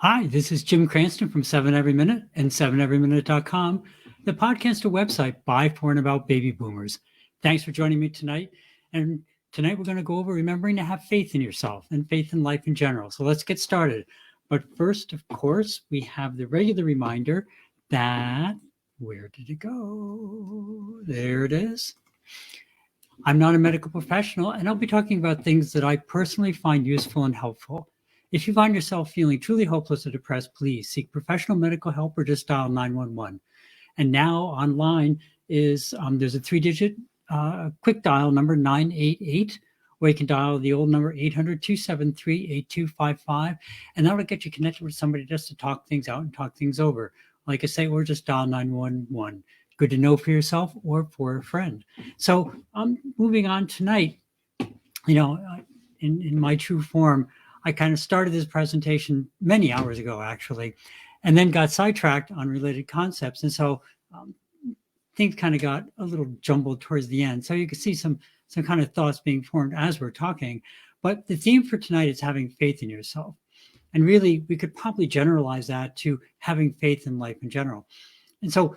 Hi, this is Jim Cranston from 7 Every Minute and 7everyminute.com, the podcast or website by, for, and about baby boomers. Thanks for joining me tonight. And tonight we're going to go over remembering to have faith in yourself and faith in life in general. So let's get started. But first, of course, we have the regular reminder that, where did it go? There it is. I'm not a medical professional, and I'll be talking about things that I personally find useful and helpful. If you find yourself feeling truly hopeless or depressed, please seek professional medical help or just dial 911. And now online is there's a three-digit quick dial number 988, or you can dial the old number 800-273-8255, and that'll get you connected with somebody just to talk things out and talk things over. Like I say, or just dial 911. Good to know for yourself or for a friend. So moving on tonight, in my true form, I kind of started this presentation many hours ago, actually, and then got sidetracked on related concepts. And so things kind of got a little jumbled towards the end. So you can see some kind of thoughts being formed as we're talking. But the theme for tonight is having faith in yourself. And really, we could probably generalize that to having faith in life in general. And so,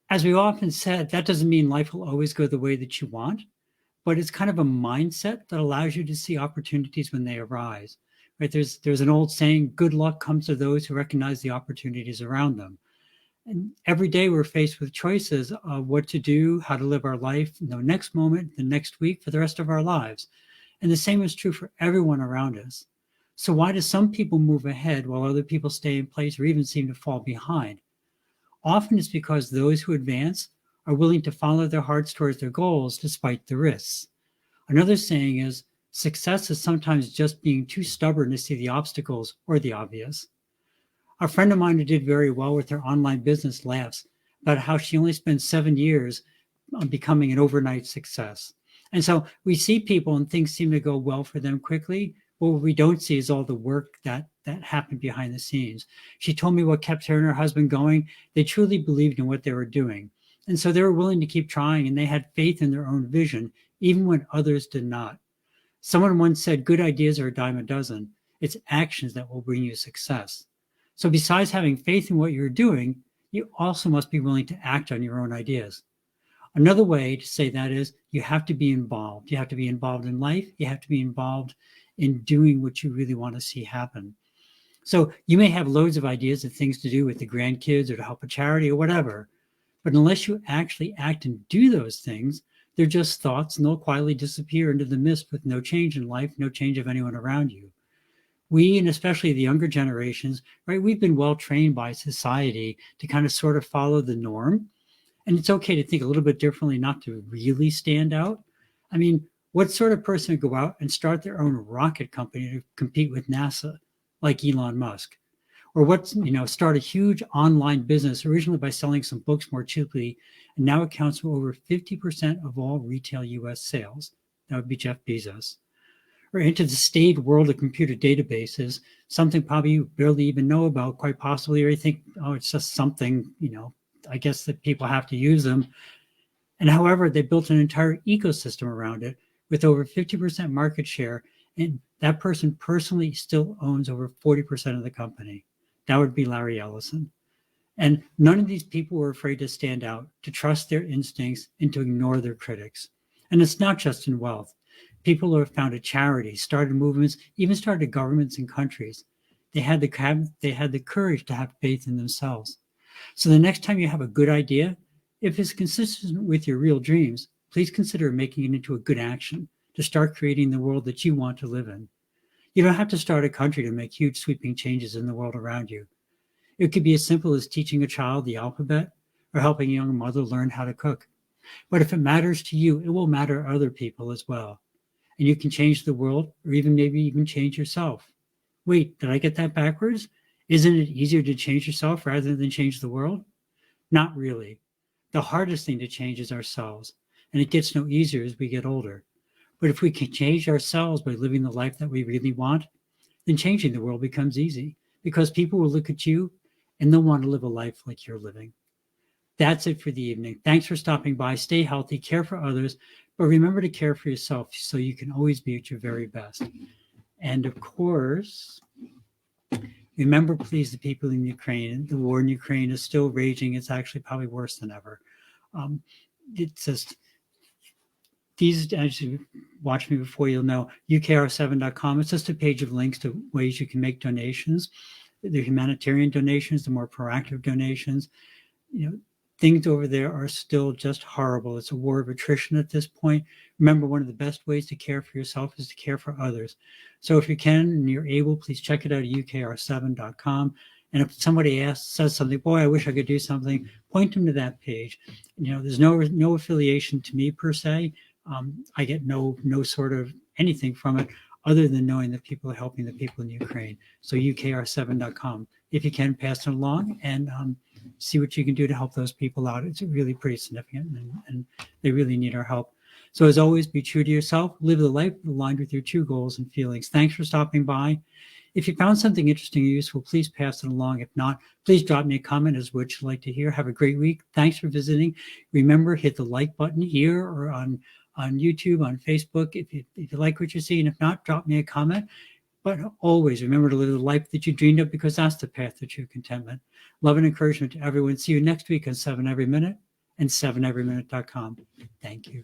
as we often said, that doesn't mean life will always go the way that you want, but it's kind of a mindset that allows you to see opportunities when they arise. Right? There's an old saying, good luck comes to those who recognize the opportunities around them. And every day we're faced with choices of what to do, how to live our life, the next moment, the next week, for the rest of our lives. And the same is true for everyone around us. So why do some people move ahead while other people stay in place or even seem to fall behind? Often it's because those who advance are willing to follow their hearts towards their goals despite the risks. Another saying is, success is sometimes just being too stubborn to see the obstacles or the obvious. A friend of mine who did very well with her online business laughs about how she only spent 7 years on becoming an overnight success. And so we see people and things seem to go well for them quickly. But what we don't see is all the work that happened behind the scenes. She told me what kept her and her husband going. They truly believed in what they were doing. And so they were willing to keep trying, and they had faith in their own vision, even when others did not. Someone once said, good ideas are a dime a dozen. It's actions that will bring you success. So besides having faith in what you're doing, you also must be willing to act on your own ideas. Another way to say that is you have to be involved. You have to be involved in life. You have to be involved in doing what you really want to see happen. So you may have loads of ideas of things to do with the grandkids or to help a charity or whatever, but unless you actually act and do those things, they're just thoughts and they'll quietly disappear into the mist with no change in life, no change of anyone around you. We, and especially the younger generations, right, we've been well trained by society to kind of sort of follow the norm. And it's okay to think a little bit differently, not to really stand out. I mean, what sort of person would go out and start their own rocket company to compete with NASA, like Elon Musk? Or start a huge online business originally by selling some books more cheaply, and now accounts for over 50% of all retail US sales. That would be Jeff Bezos. Or into the staid world of computer databases, something probably you barely even know about, quite possibly, or you think, oh, it's just something, I guess that people have to use them. And however, they built an entire ecosystem around it with over 50% market share, and that person personally still owns over 40% of the company. That would be Larry Ellison. And none of these people were afraid to stand out, to trust their instincts, and to ignore their critics. And it's not just in wealth. People who have founded charities, started movements, even started governments and countries. They had the courage to have faith in themselves. So the next time you have a good idea, if it's consistent with your real dreams, please consider making it into a good action to start creating the world that you want to live in. You don't have to start a country to make huge sweeping changes in the world around you. It could be as simple as teaching a child the alphabet or helping a young mother learn how to cook. But if it matters to you, it will matter to other people as well. And you can change the world, or maybe even change yourself. Wait, did I get that backwards? Isn't it easier to change yourself rather than change the world? Not really. The hardest thing to change is ourselves, and it gets no easier as we get older. But if we can change ourselves by living the life that we really want, then changing the world becomes easy, because people will look at you and they'll want to live a life like you're living. That's it for the evening. Thanks for stopping by. Stay healthy, care for others, but remember to care for yourself so you can always be at your very best. And of course, Remember, please, the people in Ukraine. The war in Ukraine is still raging. It's actually probably worse than ever. It's just these, as you watch me before, you'll know ukr7.com. It's just a page of links to ways you can make donations. The humanitarian donations, the more proactive donations. Things over there are still just horrible. It's a war of attrition at this point. Remember, one of the best ways to care for yourself is to care for others. So if you can and you're able, please check it out at ukr7.com. And if somebody says something, boy, I wish I could do something, point them to that page. There's no affiliation to me per se. I get no sort of anything from it other than knowing that people are helping the people in Ukraine. So ukr7.com. If you can, pass it along and see what you can do to help those people out. It's really pretty significant, and they really need our help. So as always, be true to yourself, live the life aligned with your true goals and feelings. Thanks for stopping by. If you found something interesting or useful, please pass it along. If not, please drop me a comment as what you'd like to hear. Have a great week. Thanks for visiting. Remember, hit the like button here or on YouTube, on Facebook, if you like what you see. And if not, drop me a comment. But always remember to live the life that you dreamed of, because that's the path to true contentment. Love and encouragement to everyone. See you next week on 7 Every Minute and 7everyminute.com. Thank you.